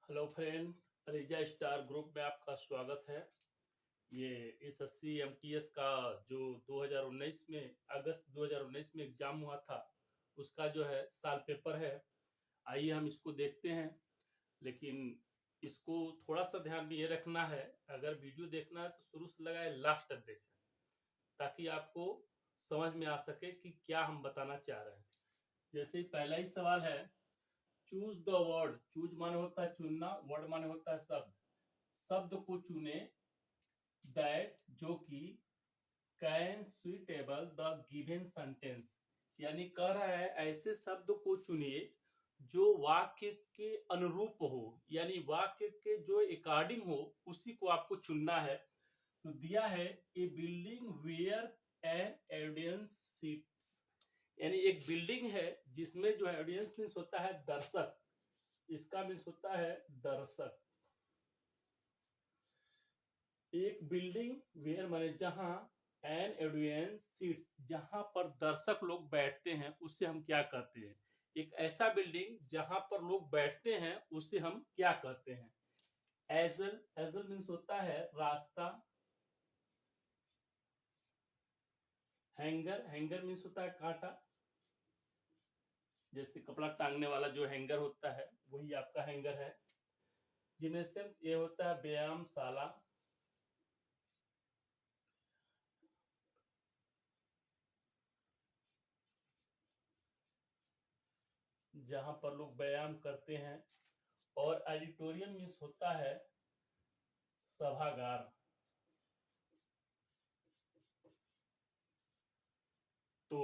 Hello friend, रिजा star group में आपका स्वागत है। ये एसएससी एमटीएस का जो 2019 में अगस्त 2019 में एग्जाम हुआ था, उसका जो है साल पेपर है। आइए हम इसको देखते हैं। लेकिन इसको थोड़ा सा ध्यान में ये रखना है, अगर वीडियो देखना है तो शुरू से लगाए लास्ट तक देखें, ताकि आपको समझ में आ सके कि क्या हम बताना चाह रहे हैं। जैसे ही पहला ही सवाल है, चूज द वर्ड। चूज माने होता है चुनना, वर्ड माने होता है शब्द। शब्द को चुने दैट जो कि can suitable the given sentence, यानी कह रहा है ऐसे शब्द को चुनिए जो वाक्य के अनुरूप हो, यानी वाक्य के जो अकॉर्डिंग हो उसी को आपको चुनना है। तो दिया है a building where an audience seats, यानी एक बिल्डिंग है जिसमें जो है ऑडियंस मीन्स होता है दर्शक, इसका मीन्स होता है दर्शक। एक बिल्डिंग वेयर माने जहां, एन ऑडियंस सीट्स जहां पर दर्शक लोग बैठते हैं उसे हम क्या कहते हैं। एक ऐसा बिल्डिंग जहां पर लोग बैठते हैं उसे हम क्या कहते हैं। एजल, एजल मीन्स होता है रास्ता। हैंगर, हैंगर मीन्स होता है कांटा, जैसे कपड़ा टांगने वाला जो हैंगर होता है वही आपका हैंगर है। जिम्नेशियम ये होता है व्यायामशाला। जहां पर लोग व्यायाम करते हैं। और ऑडिटोरियम मीन्स होता है सभागार। तो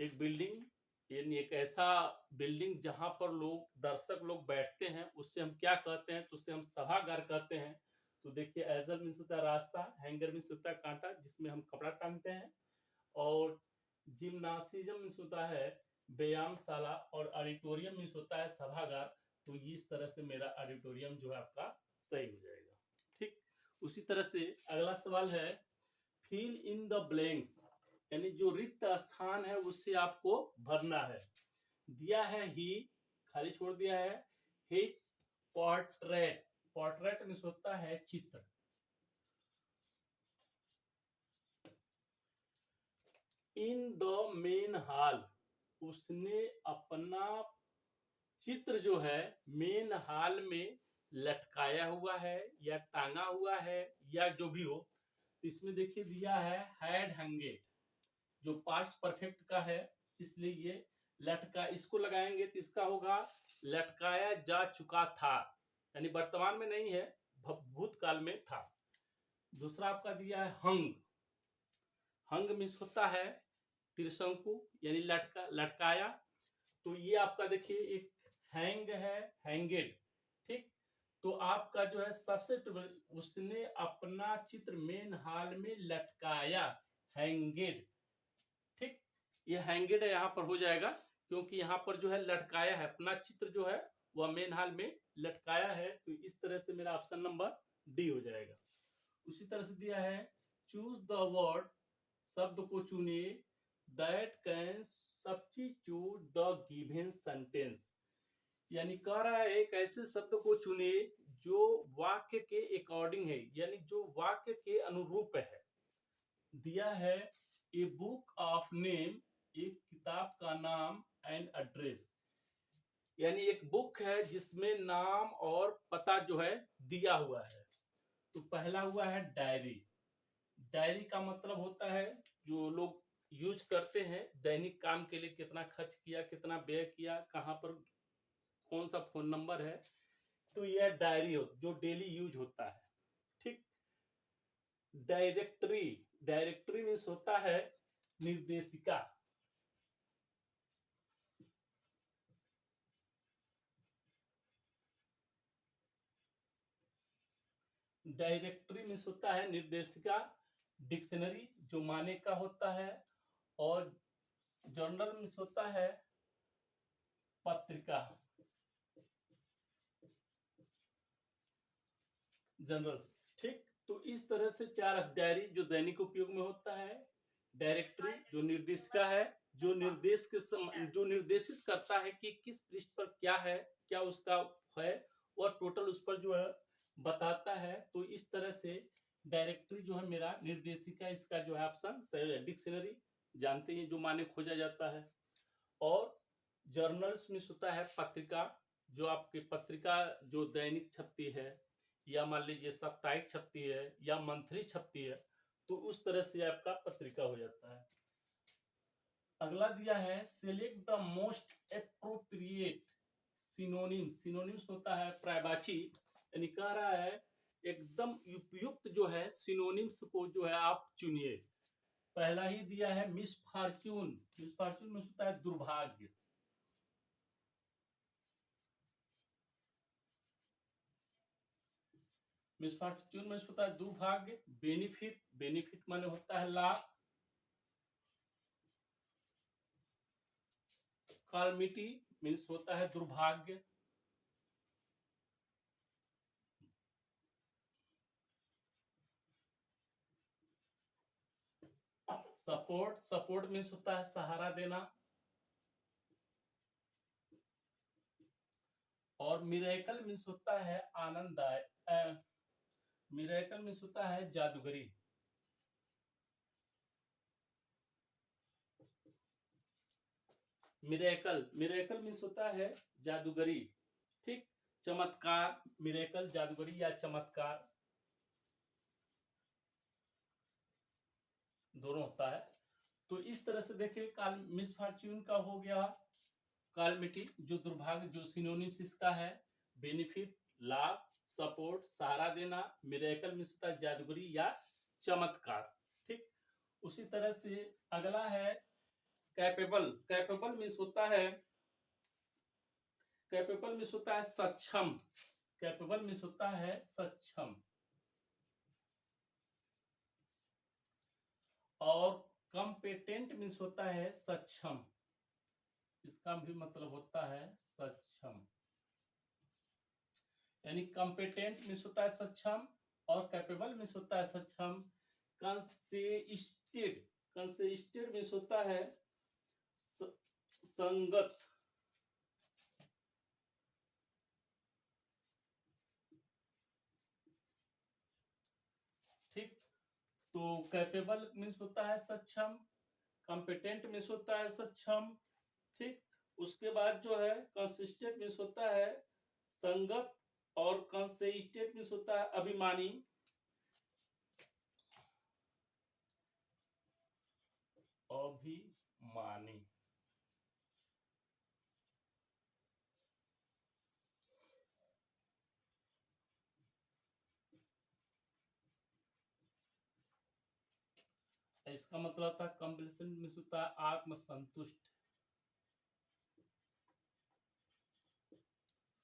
एक बिल्डिंग, यानी एक ऐसा बिल्डिंग जहां पर लोग दर्शक लोग बैठते हैं उससे हम क्या कहते हैं, तो उससे हम सभागार कहते हैं। तो देखिए एजल मीन्स होता है रास्ता, हैंगर मीन्स होता है कांटा जिसमें हम कपड़ा टांगते हैं, और जिम्नासिज्म मीन्स होता है व्यायामशाला, और ऑडिटोरियम मीन्स होता है सभागार। तो इस तरह से मेरा ऑडिटोरियम जो है आपका सही हो जाएगा। ठीक, उसी तरह से अगला सवाल है फिल इन द ब्लैंक्स, यानी जो रिक्त स्थान है उससे आपको भरना है। दिया है ही, खाली छोड़ दिया है। हिज पोर्ट्रेट, पोर्ट्रेट मीन्स होता है चित्र। इन द मेन हॉल, उसने अपना चित्र जो है मेन हॉल में लटकाया हुआ है या टांगा हुआ है या जो भी हो। इसमें देखिए दिया है हैड हंगेड, जो पास्ट परफेक्ट का है, इसलिए ये लटका, इसको लगाएंगे तो इसका होगा लटकाया जा चुका था, यानी वर्तमान में नहीं है, भूतकाल में था। दूसरा आपका दिया है हंग, हंग मीन्स होता है त्रिशंकु, यानी लटका, लटकाया। तो ये आपका देखिए एक हैंग है, हैंगेड। ठीक, तो आपका जो है सबसे उसने अपना चित्र मेन हॉल में लटकाया, हैंगेड। ठीक, ये हैंगेड है यहाँ पर हो जाएगा, क्योंकि यहाँ पर जो है लटकाया है, अपना चित्र जो है वह मेन हॉल में लटकाया है। तो इस तरह से मेरा ऑप्शन नंबर डी हो जाएगा। उसी तरह से दिया है चूज द वर्ड, शब्द को चुनिए that can substitute the given sentence, यानी कह रहा है एक ऐसे शब्द को चुनिए जो वाक्य के अकॉर्डिंग है, यानी जो वाक्य के अनुरूप है। दिया है ए बुक ऑफ नेम, एक किताब का नाम, एंड एड्रेस, यानी एक बुक है जिसमें नाम और पता जो है दिया हुआ है। तो पहला हुआ है डायरी। डायरी का मतलब होता है जो लोग यूज करते हैं दैनिक काम के लिए, कितना खर्च किया, कितना व्यय किया, कहाँ पर कौन सा फोन नंबर है, तो यह डायरी हो जो डेली यूज होता है। ठीक, डायरेक्टरी, डायरेक्टरी मीन्स होता है निर्देशिका। डायरेक्टरी मीन्स होता है निर्देशिका। डिक्शनरी जो माने का होता है, और जर्नल मीन्स होता है पत्रिका, जर्नल्स। ठीक, तो इस तरह से चार, डायरी जो दैनिक उपयोग में होता है, डायरेक्टरी जो निर्देशिका है, जो निर्देश के जो निर्देशित करता है कि किस पृष्ठ पर क्या है, क्या उसका है, वह टोटल उस पर जो है बताता है। तो इस तरह से डायरेक्टरी जो है मेरा निर्देशिका, इसका जो है ऑप्शन डिक्शनरी जानते हैं जो माने खोजा जाता है। और जर्नल्स में होता है पत्रिका, जो आपकी पत्रिका जो दैनिक छपती है या मान लीजिए साप्ताहिक छपती है या मंथली छपती है, तो उस तरह से आपका पत्रिका हो जाता है। अगला दिया है select the most appropriate synonyms. Synonyms होता है पर्यायवाची, यानी कह रहा है एकदम उपयुक्त जो है सिनोनिम्स को जो है आप चुनिए। पहला ही दिया है मिसफॉर्च्यून। मिसफॉर्च्यून में होता है दुर्भाग्य। मिसफॉर्च्यून में होता है दुर्भाग्य। बेनिफिट, बेनिफिट माने होता है लाभ। कालमिटी मीन्स होता है दुर्भाग्य। सपोर्ट, सपोर्ट मीन्स होता है सहारा देना। और मिरेकल मीन्स होता है आनंददायक। मिरेकल मीन्स होता है जादूगरी। मिरेकल, मिरेकल मीन्स होता है जादूगरी। ठीक, चमत्कार, मिरेकल जादूगरी या चमत्कार दोनों होता है। तो इस तरह से देखिए काल मिसफॉर्च्यून का हो गया कालमिटी, जो दुर्भाग्य, जो सिनोनिम्स इसका है बेनिफिट लाभ, सपोर्ट सहारा देना, मिरेकल मीन्स होता है जादूगरी या चमत्कार। ठीक, उसी तरह से अगला है कैपेबल। कैपेबल मीन्स होता है, कैपेबल मीन्स होता है सक्षम। कैपेबल मीन्स होता है सक्षम। और कॉम्पिटेंट मीन्स होता है सक्षम। इसका भी मतलब होता है सक्षम। यानी कॉम्पिटेंट मीन्स होता है सक्षम और कैपेबल मीन्स होता है सक्षम। कंसिस्टेड, कंसिस्टेड मीन्स होता है संगत। ठीक, तो कैपेबल मीन्स होता है सक्षम, कॉम्पिटेंट मीन्स होता है सक्षम। ठीक, उसके बाद जो है कंसिस्टेंट मीन्स होता है संगत और कंसिस्टेंट मीन्स होता है अभिमानी। अभिमानी। इसका मतलब था कंप्लेसेंट मीन्स होता है आत्मसंतुष्ट।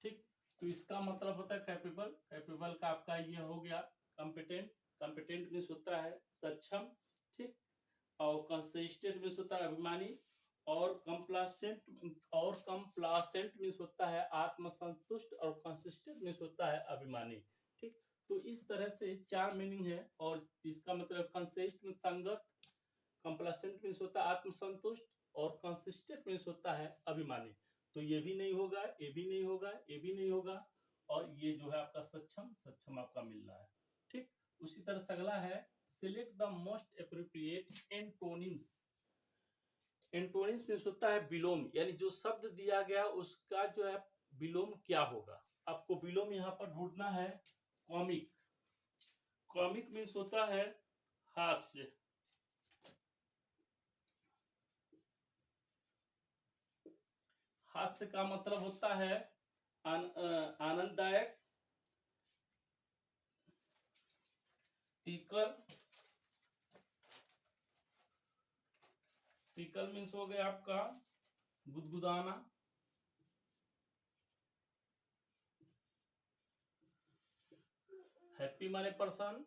ठीक, तो इसका मतलब होता है कैपेबल। कैपेबल का आपका ये हो गया कॉम्पिटेंट। कॉम्पिटेंट मीन्स होता है सक्षम। ठीक, और कंसिस्टेंट मीन्स होता है अभिमानी। और कंप्लासेंट मीन्स होता है आत्मसंतुष्ट। और कंसिस्टेंट मीन्स होता है अभिमानी। ठीक, तो इस तरह से चार मीनिंग है। और इसका मतलब कंसिस्ट में संगत, कंप्लासेंट मीन्स होता है आत्मसंतुष्ट और कंसिस्टेंट मीन्स होता है अभिमानी। तो ये भी नहीं होगा, ये भी नहीं होगा, ये भी नहीं होगा, और ये जो है आपका सक्षम, सक्षम आपका मिल रहा है। ठीक, उसी तरह से अगला है select the most appropriate antonyms. Antonyms means होता है विलोम, यानी जो शब्द दिया गया उसका जो है विलोम क्या होगा। आपको विलोम यहाँ पर ढूंढना है। कॉमिक, कॉमिक मीन्स होता है हास्य। हास्य का मतलब होता है आनंददायक। टिकल, टिकल मीन्स हो गया आपका गुदगुदाना। हैप्पी माने प्रसन्न।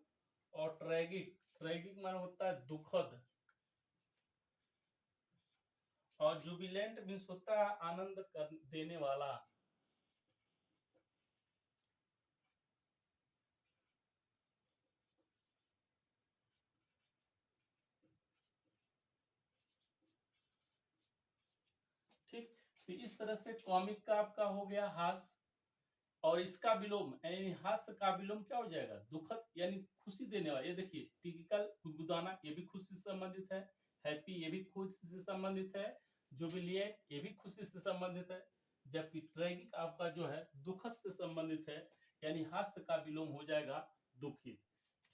और ट्रेगिक, ट्रेगिक माने होता है दुखद। और जुबिलेंट मीन्स होता है आनंद देने वाला। ठीक, तो इस तरह से कॉमिक का आपका हो गया हास्य। और इसका विलोम यानी हास्य का विलोम क्या हो जाएगा, दुखद यानी खुशी देने वाला। ये देखिए टिपिकल गुदगुदाना, ये भी खुशी से संबंधित है। हैप्पी ये भी खुशी से संबंधित है। जुबिलिएंट ये भी खुशी से संबंधित है। जबकि ट्रेगिक आपका जो है दुखद से संबंधित है, यानी हास्य का विलोम हो जाएगा दुखी।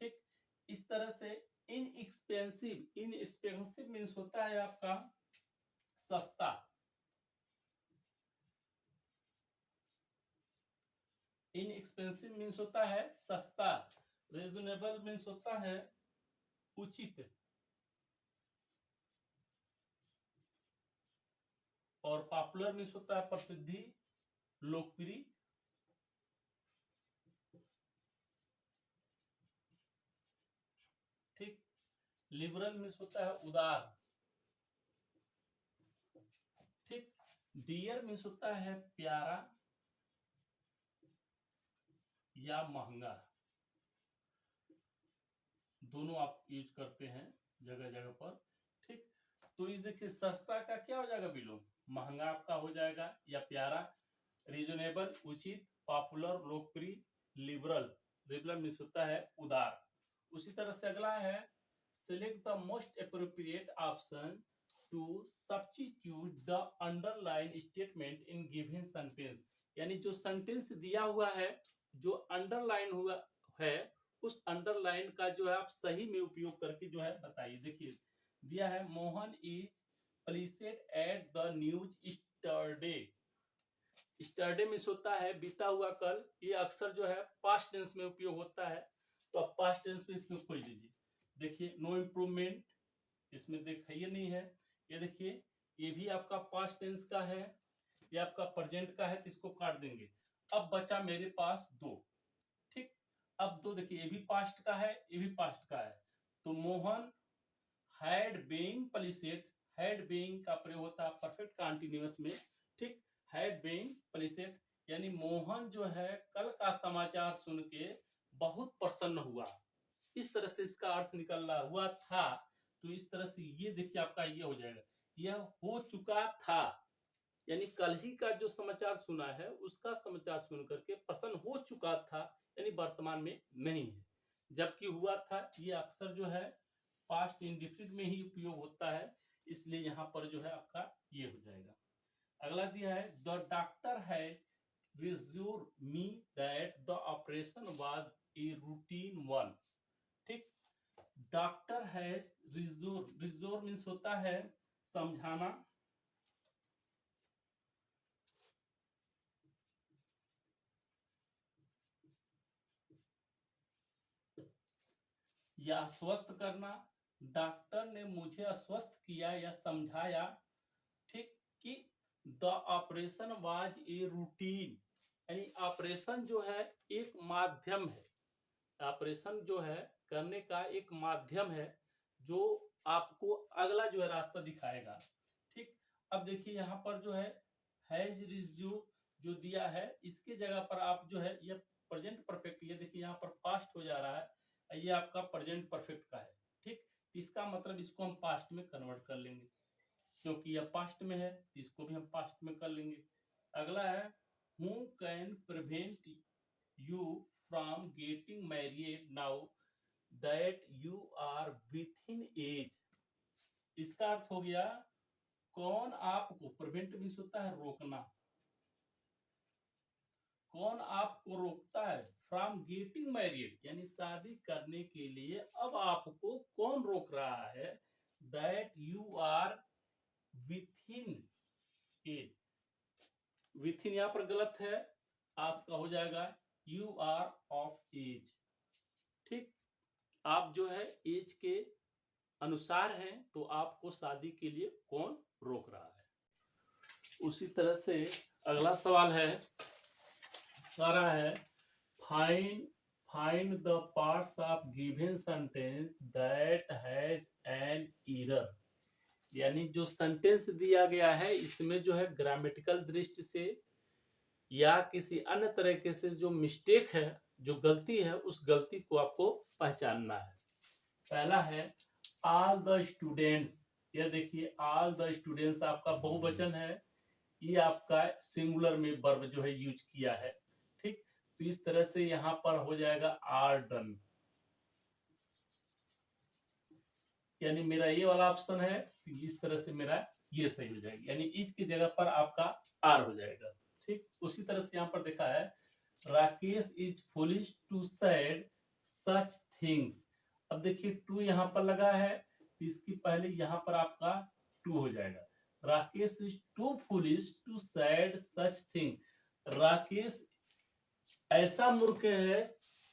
ठीक, इस तरह से इनएक्सपेंसिव, इनएक्सपेंसिव मीन्स होता है आपका सस्ता। इनएक्सपेंसिव मीन्स होता है सस्ता। रीजनेबल मीन्स होता है उचित। और पॉपुलर मीन्स होता है प्रसिद्धि, लोकप्रिय। ठीक, लिबरल मीन्स होता है उदार। ठीक, डियर मीन्स होता है प्यारा या महंगा, दोनों आप यूज करते हैं जगह जगह पर। ठीक, तो इस देखिए सस्ता का क्या हो जाएगा विलोम, महंगा आपका हो जाएगा या प्यारा। रीजनेबल उचित, पॉपुलर लोकप्रिय, लिबरल, लिबरल मीन्स होता है उदार। उसी तरह से अगला है select the most appropriate option to substitute the underline statement in given sentence. यानी जो सेंटेंस दिया हुआ है, जो अंडरलाइन हुआ है, उस अंडरलाइन का जो है आप सही में उपयोग करके जो है बताइए। देखिए दिया है Mohan is pleased at the news yesterday. Yesterday में होता है बीता हुआ कल, ये अक्सर जो है पास्ट टेंस में उपयोग होता है, तो आप पास्ट टेंस में इसमें खोज लीजिए। देखिए नो इम्प्रूवमेंट, इसमें दिखाइए नहीं है। ये देखिए ये भी आपका पास्ट टेंस का है, ये आपका प्रेजेंट का है, तो इसको काट देंगे। अब बचा मेरे पास दो। ठीक, अब दो देखिए ये भी पास्ट का है, ये भी पास्ट का है। तो Mohan had being pleased, had being का प्रयोग होता है परफेक्ट कंटीन्यूअस में। ठीक, हैड बीइंग प्लीसेड यानी मोहन जो है कल का समाचार सुन के बहुत प्रसन्न हुआ। इस तरह से इसका अर्थ निकल रहा हुआ था। तो इस तरह से ये देखिए आपका ये हो जाएगा, यह हो चुका था, यानी कल ही का जो समाचार सुना है उसका समाचार सुन करके प्रसन्न हो चुका था, यानी वर्तमान में नहीं है। जबकि हुआ था ये अक्सर जो है पास्ट इंडिफिनिट में ही उपयोग होता है, इसलिए यहाँ पर जो है आपका ये हो जाएगा। अगला दिया है द डॉक्टर है reassured me that the operation was a routine one। ठीक, डॉक्टर हैज रिजोर, रिजोर मीन्स होता है समझाना, या आश्वस्त करना। डॉक्टर ने मुझे आश्वस्त किया या समझाया, ठीक, कि the operation was a routine, यानी ऑपरेशन जो है एक माध्यम है, ऑपरेशन जो है करने का एक माध्यम है जो आपको अगला जो है रास्ता दिखाएगा। ठीक, अब देखिए यहाँ पर जो है हैज रिज्यूम जो दिया है, इसके जगह पर आप जो है ये प्रेजेंट परफेक्ट, ये देखिए यहाँ पर पास्ट हो जा रहा है, ये आपका प्रेजेंट परफेक्ट का है। ठीक, इसका मतलब इसको हम पास्ट में कन्वर्ट कर लेंगे, क्योंकि यह पास्ट में है, इसको भी हम पास्ट में कर लेंगे। अगला है who can prevent you from getting married now that you are with in age. इसका अर्थ हो गया कौन आपको, प्रिवेंट मीन्स होता है रोकना, कौन आपको रोकता है फ्रॉम गेटिंग मैरिड यानी शादी करने के लिए, अब आपको कौन रोक रहा है, that you are with in age. With in यहां पर गलत है, आपका हो जाएगा यू आर ऑफ एज। ठीक, आप जो है एज के अनुसार हैं, तो आपको शादी के लिए कौन रोक रहा है। उसी तरह से अगला सवाल है, सारा है find find the parts of given sentence that has an error. यानी जो सेंटेंस दिया गया है इसमें जो है ग्रामेटिकल दृष्टि से या किसी अन्य तरीके से जो मिस्टेक है, जो गलती है, उस गलती को आपको पहचानना है। पहला है ऑल द स्टूडेंट्स, यह देखिए ऑल द स्टूडेंट्स आपका बहुवचन है, ये आपका सिंगुलर में वर्ब जो है यूज किया है। ठीक, इस तरह से यहाँ पर हो जाएगा आर डन, यानी मेरा ये वाला ऑप्शन है, तो इस तरह से मेरा ये सही हो जाएगा, यानी इज की जगह पर आपका आर हो जाएगा। ठीक, उसी तरह से यहाँ पर देखा है Rakesh is foolish to said such things. अब देखिए टू यहाँ पर लगा है, तो इसकी पहले यहाँ पर आपका टू हो जाएगा। Rakesh is too foolish to said such thing. Rakesh ऐसा मूर्ख है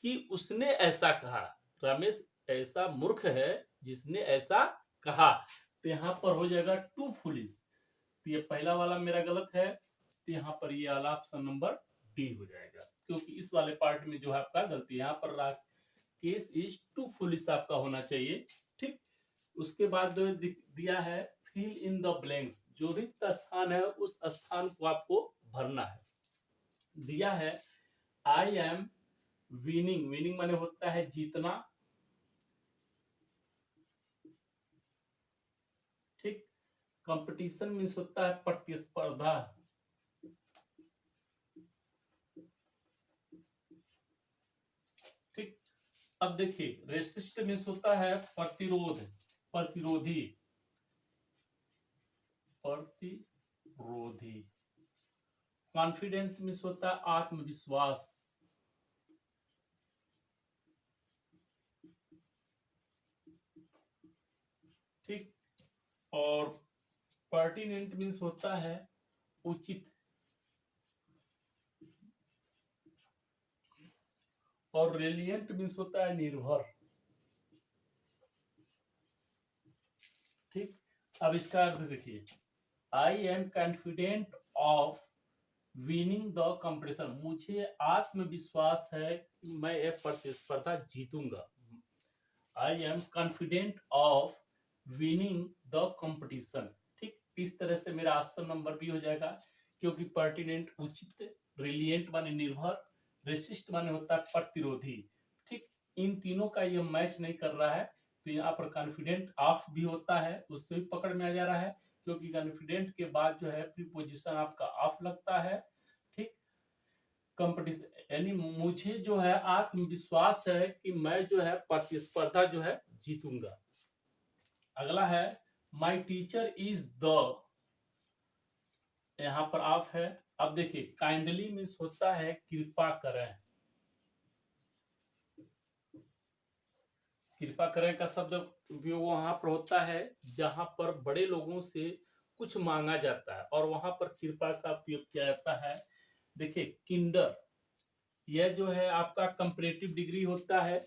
कि उसने ऐसा कहा। रमेश ऐसा मूर्ख है जिसने ऐसा कहा, तो यहाँ पर हो जाएगा टू फुलिश। तो ये पहला वाला मेरा गलत है, तो यहाँ पर ये वाला ऑप्शन नंबर डी हो जाएगा, क्योंकि इस वाले पार्ट में जो है आपका गलती, यहाँ पर राकेश इज टू फुलिश आपका होना चाहिए। ठीक, उसके बाद जो दिया है फिल इन द ब्लैंक्स, जो रिक्त स्थान है उस स्थान को आपको भरना है। दिया है आई एम विनिंग, विनिंग माने होता है जीतना। ठीक, कंपटीशन मीन्स होता है प्रतिस्पर्धा। ठीक, अब देखिए रेसिस्ट मीन्स होता है प्रतिरोध, प्रतिरोधी, प्रतिरोधी। कॉन्फिडेंस मीन्स होता है आत्मविश्वास। ठीक, और पर्टिनेंट मीन्स होता है उचित, और रेलिएंट मीन्स होता है निर्भर। ठीक, अब इसका अर्थ देखिए I am confident of winning the competition, मुझे आत्मविश्वास है कि मैं यह प्रतिस्पर्धा जीतूंगा। I am confident of winning the competition. ठीक, इस तरह से मेरा ऑप्शन नंबर बी हो जाएगा, क्योंकि पर्टिनेंट उचित, रिलियंट माने निर्भर, रेसिस्ट माने होता है प्रतिरोधी। ठीक, इन तीनों का ये मैच नहीं कर रहा है, तो यहाँ पर कॉन्फिडेंट ऑफ भी होता है, उससे भी पकड़ में आ जा रहा है, क्योंकि कॉन्फिडेंट के बाद जो है प्रीपोजिशन आपका ऑफ लगता है। ठीक, कंपटीशन यानी मुझे जो है आत्मविश्वास है कि मैं जो है प्रतिस्पर्धा जो है जीतूंगा। अगला है माई टीचर इज द, यहाँ पर ऑफ है। अब देखिए काइंडली मीन्स होता है कृपा करें, कृपा करें का शब्द उपयोग वहां पर होता है जहां पर बड़े लोगों से कुछ मांगा जाता है, और वहां पर कृपा का उपयोग किया जाता है। देखिए किंडर, यह जो है आपका कंपैरेटिव डिग्री होता है।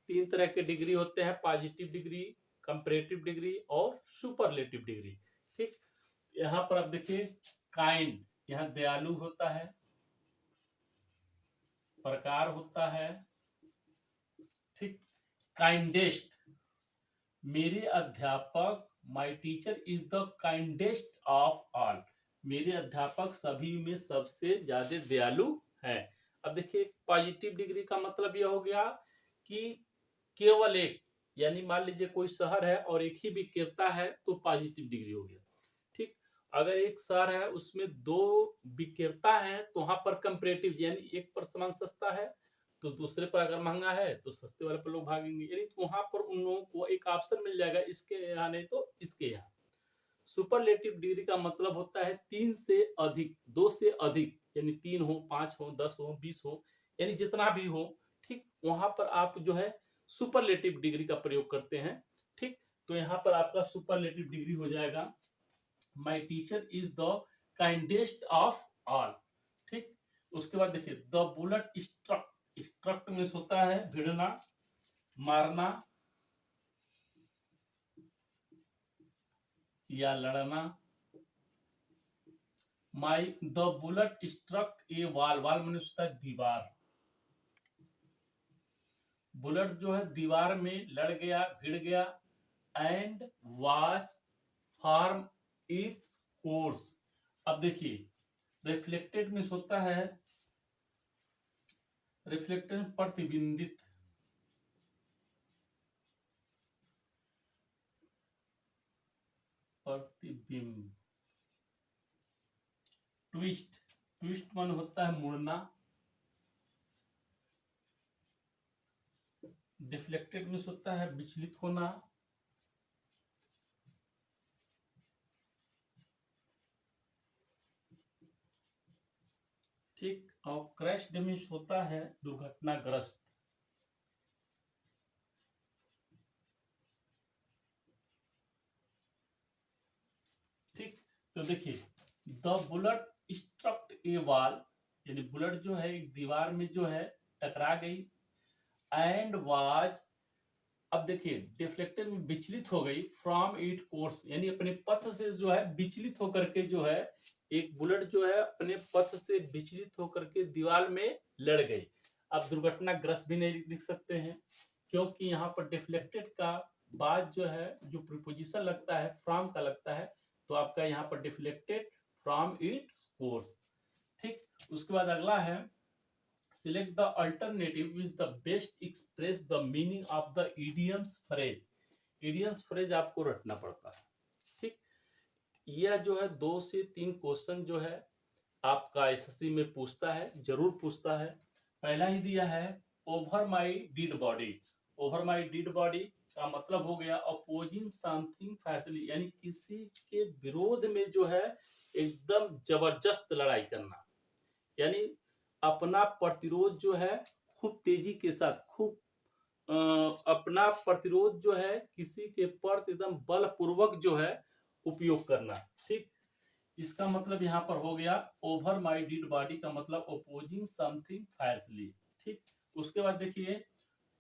तीन तरह के डिग्री होते हैं, पॉजिटिव डिग्री, कंपैरेटिव डिग्री और सुपरलेटिव डिग्री। ठीक, यहाँ पर आप देखिए काइंड, यहाँ दयालु होता है, प्रकार होता है। ठीक, काइंडेस्ट, मेरे अध्यापक, my teacher is the kindest of all, मेरे अध्यापक सभी में सबसे ज्यादा दयालु है। अब देखिए पॉजिटिव डिग्री का मतलब यह हो गया कि केवल एक, यानी मान लीजिए कोई शहर है और एक ही विक्रेता है तो पॉजिटिव डिग्री हो गया। ठीक, अगर एक शहर है उसमें दो विक्रेता है तो वहां पर कंपैरेटिव, यानी एक पर सामान सस्ता है तो दूसरे पर अगर महंगा है तो सस्ते वाले पर लोग भागेंगे, यानी तो वहां पर उन लोगों को एक ऑप्शन मिल जाएगा, इसके यहाँ नहीं तो इसके यहाँ। सुपरलेटिव डिग्री का मतलब होता है तीन से अधिक, दो से अधिक, यानी 3 हो, 5 हो, 10 हो, 20 हो, यानी जितना भी हो। ठीक, वहां पर आप जो है सुपरलेटिव डिग्री का प्रयोग करते हैं। ठीक, तो यहाँ पर आपका सुपरलेटिव डिग्री हो जाएगा my teacher is the kindest of all. ठीक, उसके बाद देखिए द बुलेट स्ट्रक, स्ट्रक में होता है भिड़ना, मारना या लड़ना। माई द बुलेट स्ट्रक ए वाल, वाल मैंने होता है दीवार, बुलेट जो है दीवार में लड़ गया, भिड़ गया। And was form its course. अब देखिए रिफ्लेक्टेड मीन्स होता है, रिफ्लेक्टेड प्रतिबिंबित, प्रतिबिंब। ट्विस्ट, ट्विस्ट मन होता है मुड़ना। डिफ्लेक्टेड मीन्स होता है विचलित होना, ठीक। और क्रैश्ड मीन्स होता है दुर्घटनाग्रस्त। ठीक, तो देखिए the bullet struck a wall, यानी बुलेट जो है एक दीवार में जो है टकरा गई, एंड वाज, अब देखिए डिफ्लेक्टेड में विचलित हो गई, फ्रॉम इट कोर्स, यानी अपने पथ से जो है विचलित होकर के जो है, एक बुलेट जो है अपने पथ से विचलित होकर के दीवार में लड़ गई। अब दुर्घटनाग्रस्त भी नहीं लिख सकते हैं, क्योंकि यहाँ पर डिफ्लेक्टेड का बाद जो है जो प्रीपोजिशन लगता है फ्रॉम का लगता है, तो आपका यहाँ पर डिफ्लेक्टेड फ्रॉम इट्स कोर्स। ठीक, उसके बाद अगला है select the alternative which the best express the meaning of the idiom's phrase। idioms phrase आपको रटना पड़ता है। ठीक, यह जो है 2 से 3 क्वेश्चन जो है आपका एसएससी में पूछता है, जरूर पूछता है। पहला ही दिया है over my dead body. Over my dead body का मतलब हो गया अपोजिंग समथिंग फायरली, यानी किसी के विरोध में जो है एकदम जबरदस्त लड़ाई करना, यानी अपना प्रतिरोध जो है खूब तेजी के साथ, खूब अपना प्रतिरोध जो है किसी के प्रति एकदम बलपूर्वक जो है उपयोग करना। ठीक, इसका मतलब यहाँ पर हो गया ओवर माई डेड बॉडी का मतलब अपोजिंग समथिंग फायरली। ठीक, उसके बाद देखिए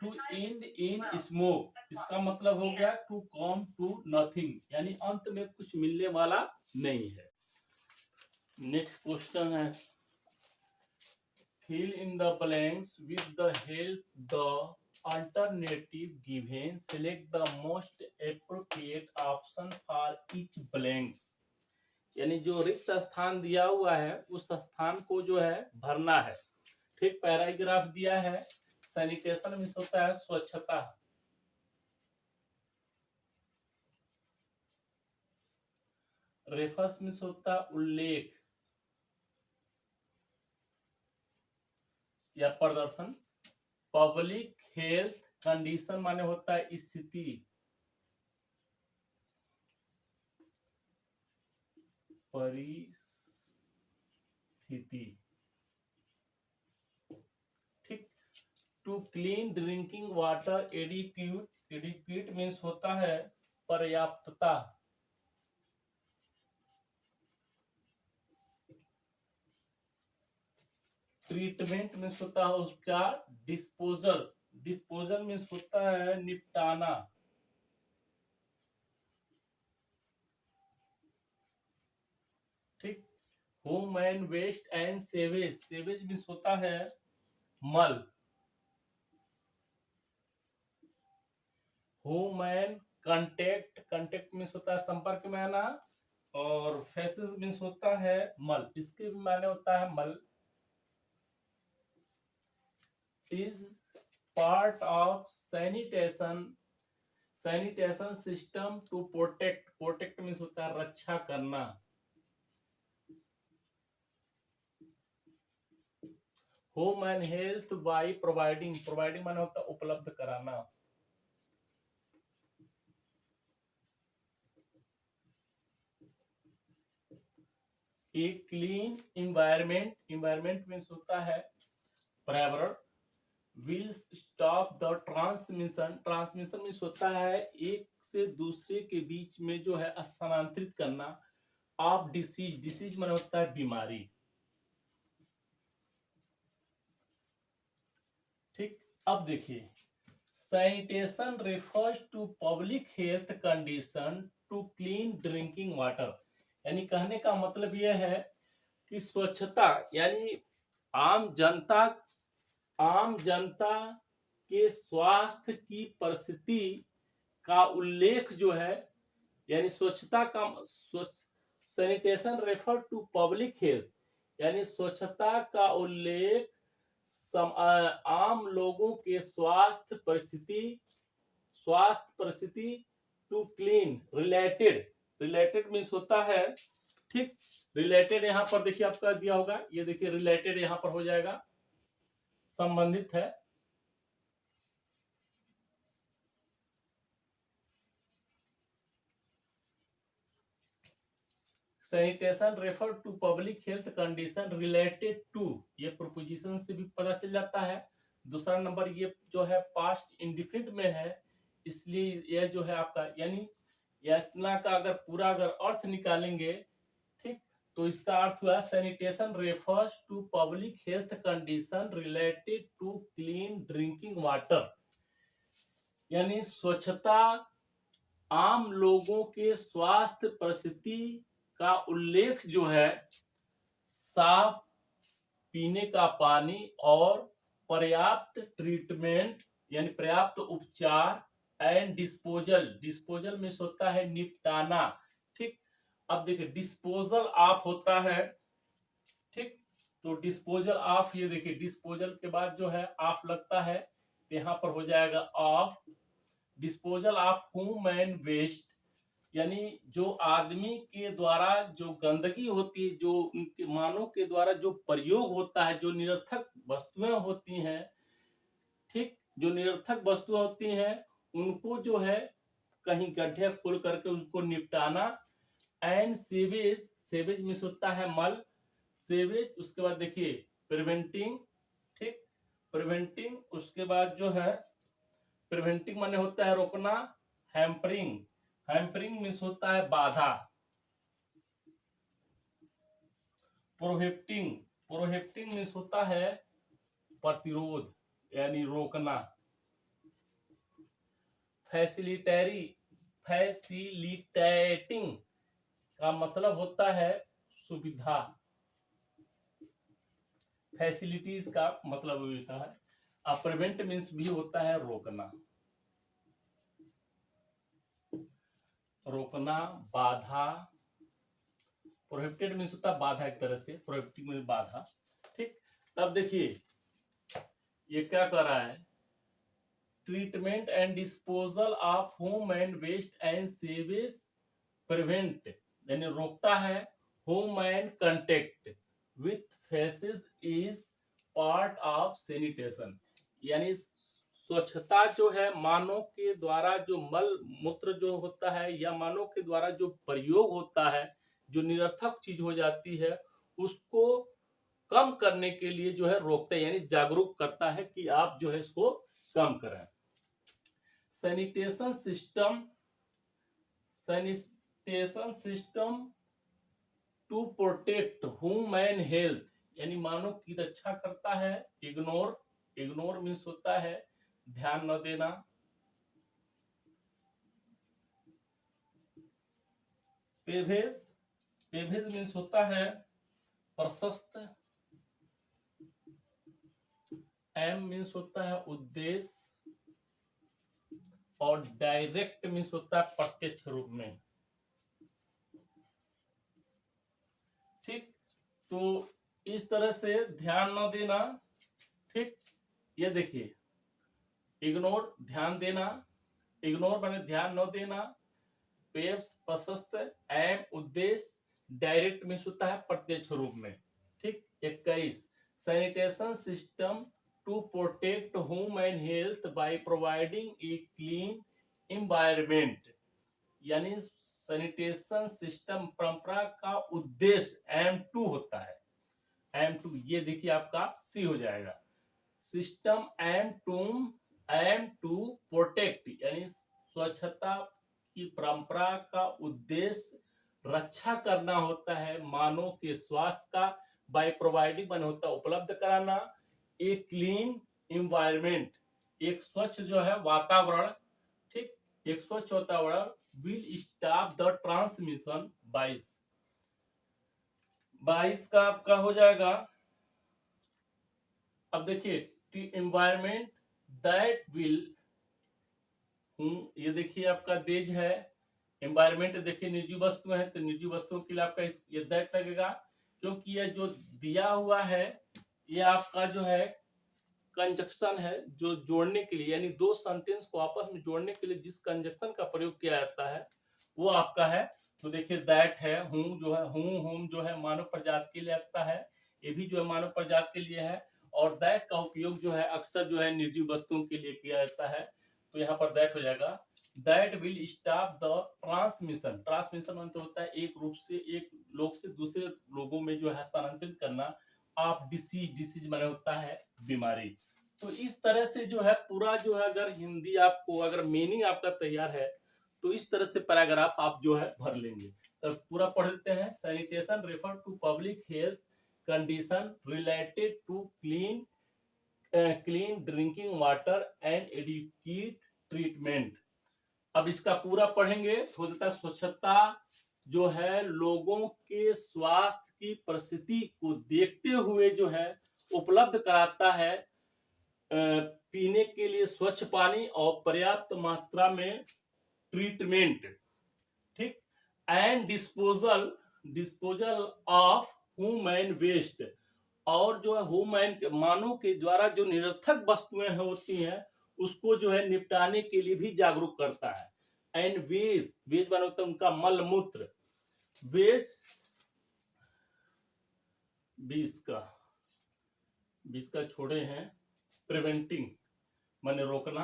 टू एंड इन स्मोक, इसका मतलब हो गया टू कम टू नथिंग, यानी अंत में कुछ मिलने वाला नहीं है। नेक्स्ट क्वेश्चन है fill in the blanks with the help the alternative given, select the most appropriate option for each blanks, यानी जो रिक्त स्थान दिया हुआ है उस स्थान को जो है भरना है। ठीक, पैराग्राफ दिया है सैनिटेशन में होता है स्वच्छता, रेफर्स में होता है उल्लेख या प्रदर्शन, पब्लिक हेल्थ कंडीशन माने होता है स्थिति, परिस्थिति। ठीक, to clean drinking water adequate, adequate means होता है पर्याप्तता, ट्रीटमेंट मीन्स होता है उपचार, डिस्पोजल, डिस्पोजल मीन्स होता है निपटाना। ठीक, human waste and sewage, sewage means होता है मल, ह्यूमन कंटेक्ट, कंटेक्ट मीन्स होता है संपर्क में आना, और फेसेस मीन्स होता है मल, इसके भी माने होता है मल। Is part of sanitation, sanitation system to protect, protect means होता है रक्षा करना। Human health by providing, providing माने होता है उपलब्ध कराना। एक क्लीन इन्वायरमेंट, इन्वायरमेंट मीन्स होता है पर्यावरण। Will stop the transmission, transmission means होता है एक से दूसरे के बीच में जो है स्थानांतरित करना, ऑफ डिसीज, डिसीज माने होता है बीमारी। ठीक, अब देखिए sanitation refers to public health condition to clean drinking water, यानी कहने का मतलब यह है कि स्वच्छता यानी आम जनता, आम जनता के स्वास्थ्य की परिस्थिति का उल्लेख जो है, यानी स्वच्छता का sanitation refer to public health, यानी स्वच्छता का उल्लेख आम लोगों के स्वास्थ्य परिस्थिति to clean, related, related means होता है। ठीक, रिलेटेड यहाँ पर देखिए आपका दिया होगा, ये देखिए रिलेटेड यहाँ पर हो जाएगा, संबंधित है। Sanitation refer to public health condition related to, ये प्रोपोजिशन से भी पता चल जाता है। दूसरा नंबर ये जो है पास्ट इंडिफिनिट में है, इसलिए यह जो है आपका यानी इतना का अगर पूरा अगर अर्थ निकालेंगे, ठीक, तो इसका अर्थ हुआ sanitation refers to public health condition related to clean drinking water, यानी स्वच्छता आम लोगों के स्वास्थ्य परिस्थिति का उल्लेख जो है साफ पीने का पानी और पर्याप्त ट्रीटमेंट यानी पर्याप्त उपचार एंड डिस्पोजल, डिस्पोजल में होता है निपटाना, ठीक। अब देखिए डिस्पोजल ऑफ होता है, ठीक, तो डिस्पोजल ऑफ, ये देखिए डिस्पोजल के बाद जो है ऑफ लगता है, यहाँ पर हो जाएगा of. Disposal of human waste, यानी जो आदमी के द्वारा जो गंदगी होती है, जो उनके मानव के द्वारा जो प्रयोग होता है, जो निरर्थक वस्तुएं होती हैं, ठीक, जो निरर्थक वस्तुएं होती हैं उनको जो है कहीं गड्ढे खोल करके उसको निपटाना। एंड सीवेज, सीवेज में होता है मल, सीवेज। उसके बाद देखिए प्रिवेंटिंग, ठीक, प्रिवेंटिंग, उसके बाद जो है प्रिवेंटिंग माने होता है रोकना। हैम्परिंग, हैम्परिंग मीन्स होता है बाधा। प्रोहिबिटिंग, प्रोहिबिटिंग मीन्स होता है प्रतिरोध यानी रोकना। फैसिलिटरी, फैसिलिटेटिंग का मतलब होता है सुविधा, फैसिलिटीज का मतलब होता है। प्रिवेंट मीन्स भी होता है रोकना, रोकना, बाधा। प्रोहिबिटेड मीन्स होता है बाधा, एक तरह से प्रोहिबिटिंग मीन्स बाधा, ठीक। तब देखिए ये क्या कर रहा है, treatment and disposal of human waste and sewage, prevent यानी रोकता है, human contact with faeces is part of sanitation, यानी स्वच्छता जो है मानव के द्वारा जो मल मूत्र जो होता है या मानव के द्वारा जो प्रयोग होता है, जो निरर्थक चीज हो जाती है उसको कम करने के लिए जो है रोकता है, यानी जागरूक करता है कि आप जो है इसको कम करें। Sanitation system, sanitation system to protect human health, यानी मानव की रक्षा करता है। इग्नोर, इग्नोर मीन्स होता है ध्यान न देना। पेवेज, पेवेज मीन्स होता है प्रशस्त। एम मीन्स होता है उद्देश्य, और डायरेक्ट मीन्स होता है प्रत्यक्ष रूप में, ठीक। तो इस तरह से ध्यान न देना, ठीक। ये देखिए इग्नोर ध्यान देना, इग्नोर माने ध्यान न देना, पेव्स प्रशस्त, एम उद्देश्य, डायरेक्ट मीन्स होता है प्रत्यक्ष रूप में, ठीक। 21 sanitation system to protect human health by providing a clean environment, यानी सैनिटेशन सिस्टम परंपरा का उद्देश्य M2 होता है। M2 ये देखिए आपका सी हो जाएगा। सिस्टम M2 प्रोटेक्ट यानी स्वच्छता की परंपरा का उद्देश्य रक्षा करना होता है मानव के स्वास्थ्य का, बाय प्रोवाइडिंग बने होता है उपलब्ध कराना, एक क्लीन एनवायरनमेंट एक स्वच्छ जो है वातावरण, ठीक, एक स्वच्छ वातावरण विल स्टॉप द ट्रांसमिशन 22 का आपका हो जाएगा। अब देखिए एनवायरनमेंट दैट विल, ये देखिए आपका देज है, एनवायरनमेंट देखिए निर्जीव वस्तुएं हैं तो निर्जीव वस्तुओं के लिए आपका ये दैट लगेगा, क्योंकि ये जो दिया हुआ है ये आपका जो है कंजक्शन है, जो जोड़ने के लिए यानी दो सेंटेंस को आपस में जोड़ने के लिए जिस कंजक्शन का प्रयोग किया जाता है वो आपका है। तो देखिए दैट है, हूं जो है, हूं होम जो है मानव प्रजाति के लिए लगता है, ये भी जो है मानव प्रजाति के लिए है, और दैट का उपयोग जो है अक्सर जो है निर्जीव वस्तुओं के लिए किया जाता है। तो यहाँ पर दैट हो जाएगा, that will stop the transmission. Transmission मतलब होता है एक रूप से एक लोग से दूसरे लोगों में जो है स्थानांतरित करना। आप डिसीज, डिसीज माने होता है बीमारी। तो इस तरह से जो है पूरा जो है, अगर हिंदी आपको अगर मीनिंग आपका तैयार है तो इस तरह से पैराग्राफ आप जो है भर लेंगे। तो पूरा पढ़ लेते हैं। Sanitation refer to public health condition related to clean drinking water and adequate treatment. अब इसका पूरा पढ़ेंगे। स्वच्छता, स्वच्छता जो है लोगों के स्वास्थ्य की परिस्थिति को देखते हुए जो है उपलब्ध कराता है पीने के लिए स्वच्छ पानी और पर्याप्त मात्रा में ट्रीटमेंट, ठीक, and disposal, disposal of human waste, और जो है ह्यूमन मानव के द्वारा जो निरर्थक वस्तुएं होती हैं उसको जो है निपटाने के लिए भी जागरूक करता है। एंड वेज, वेज माने होता है उनका मल मूत्र, वेज 20 का छोड़े हैं। प्रिवेंटिंग माने रोकना,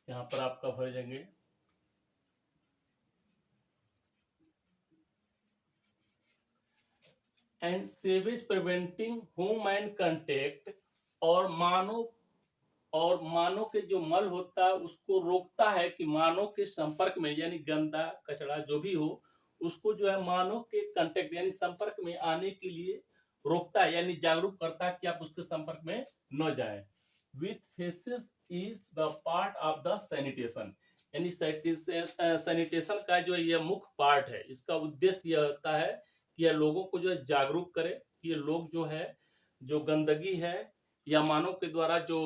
यहां पर आपका भर जाएंगे। And sewage preventing human contact, और मानव के जो मल होता है उसको रोकता है कि मानव के संपर्क में, यानी गंदा कचरा जो भी हो उसको जो है मानव के कांटेक्ट यानी संपर्क में आने के लिए रोकता है, यानी जागरूक करता है कि आप उसके संपर्क में न जाएं। With faeces is the part of the sanitation, यानी सैनिटेशन का जो ये मुख्य पार्ट है, इसका उद्देश्य यह होता है कि यह लोगों को जो है जागरूक करे कि ये लोग जो है जो गंदगी है या मानव के द्वारा जो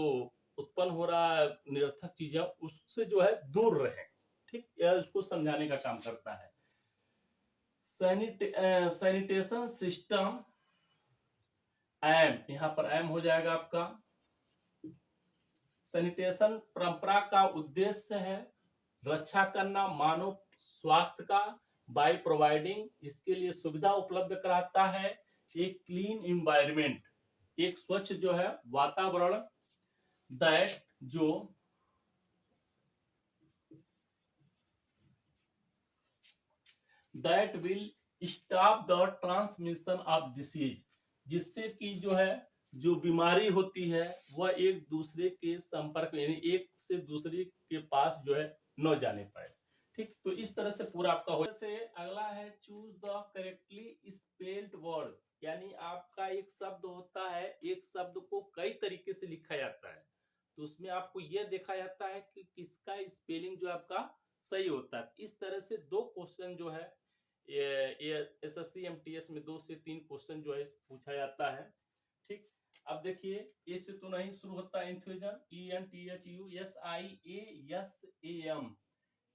उत्पन्न हो रहा निरर्थक चीजें उससे जो है दूर रहे, ठीक, यह उसको समझाने का काम करता है। सैनिटेशन सिस्टम एम, यहां पर एम हो जाएगा आपका। सैनिटेशन परंपरा का उद्देश्य है रक्षा करना मानव स्वास्थ्य का बाय प्रोवाइडिंग, इसके लिए सुविधा उपलब्ध कराता है एक क्लीन इन्वायरमेंट, एक स्वच्छ जो है वातावरण, दैट जो that will stop the transmission of disease, जिससे कि जो है जो बीमारी होती है वह एक दूसरे के संपर्क में, यानी एक से दूसरे के पास जो है न जाने पाए, ठीक। तो इस तरह से पूरा आपका हो से अगला है choose the correctly spelled word, यानी आपका एक शब्द होता है, एक शब्द को कई तरीके से लिखा जाता है, तो उसमें आपको यह देखा जाता है कि किसका स्पेलिंग जो आपका सही होता है। इस तरह से 2 क्वेश्चन जो है ये एसएससी एमटीएस में 2 से 3 क्वेश्चन जो है पूछा जाता है, ठीक। अब देखिए इससे तो नहीं शुरू होता है एंथुसिज्म, ENTHUSIASAM,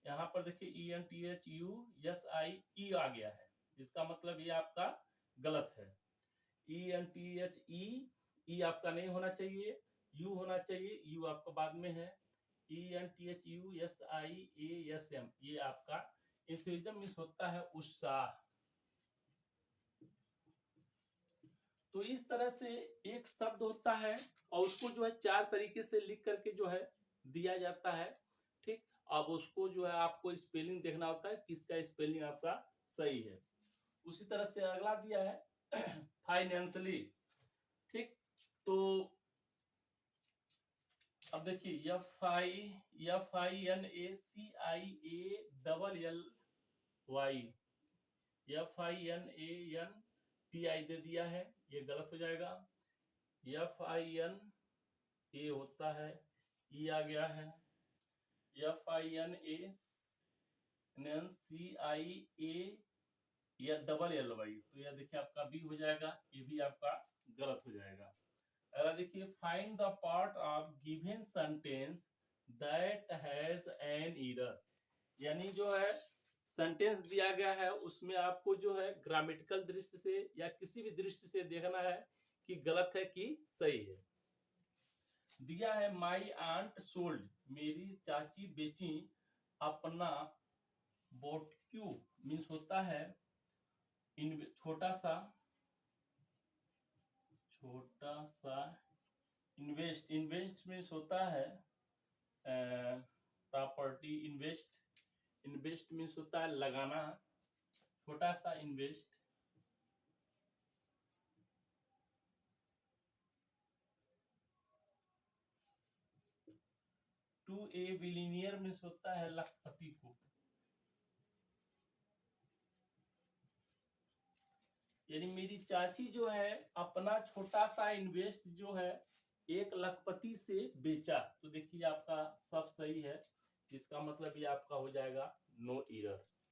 यहाँ पर देखिए ENTHUSIE आ गया है, इसका मतलब ये आपका गलत है। ENTHE आपका नहीं होना चाहिए, यू होना चाहिए, यू आपका बाद में है। ENTHUSIASM ये आपका एंथुसिज्म मींस होता है उत्साह। तो इस तरह से एक शब्द होता है और उसको जो है 4 तरीके से लिख करके जो है दिया जाता है, ठीक। अब उसको जो है आपको स्पेलिंग देखना होता है किसका स्पेलिंग आपका सही है। उसी तरह से अगला दिया है फाइनेंशियली, ठीक। तो अब देखिए FINACIALLY दे दिया है, ये गलत हो जाएगा। FINA होता है, ई आ गया है। FINACIALLY तो यह देखिए आपका बी हो जाएगा, ये भी आपका गलत हो जाएगा। अगला देखिए find the part of given sentence that has an error, यानी जो है सेंटेंस दिया गया है उसमें आपको जो है ग्रामेटिकल दृष्टि से या किसी भी दृष्टि से देखना है कि गलत है कि सही है। दिया है माई आंट सोल्ड, मेरी चाची बेची अपना बोटक्यू मीन्स होता है छोटा सा इन्वेस्ट, इन्वेस्ट मीन्स होता है प्रॉपर्टी इन्वेस्ट मीन्स होता है लगाना, छोटा सा invest. To a billionaire means होता है लखपति को। यानी मेरी चाची जो है अपना छोटा सा इन्वेस्ट जो है 1,00,000 से बेचा। तो देखिए आपका सब सही है, जिसका मतलब ये आपका हो जाएगा नो एरर।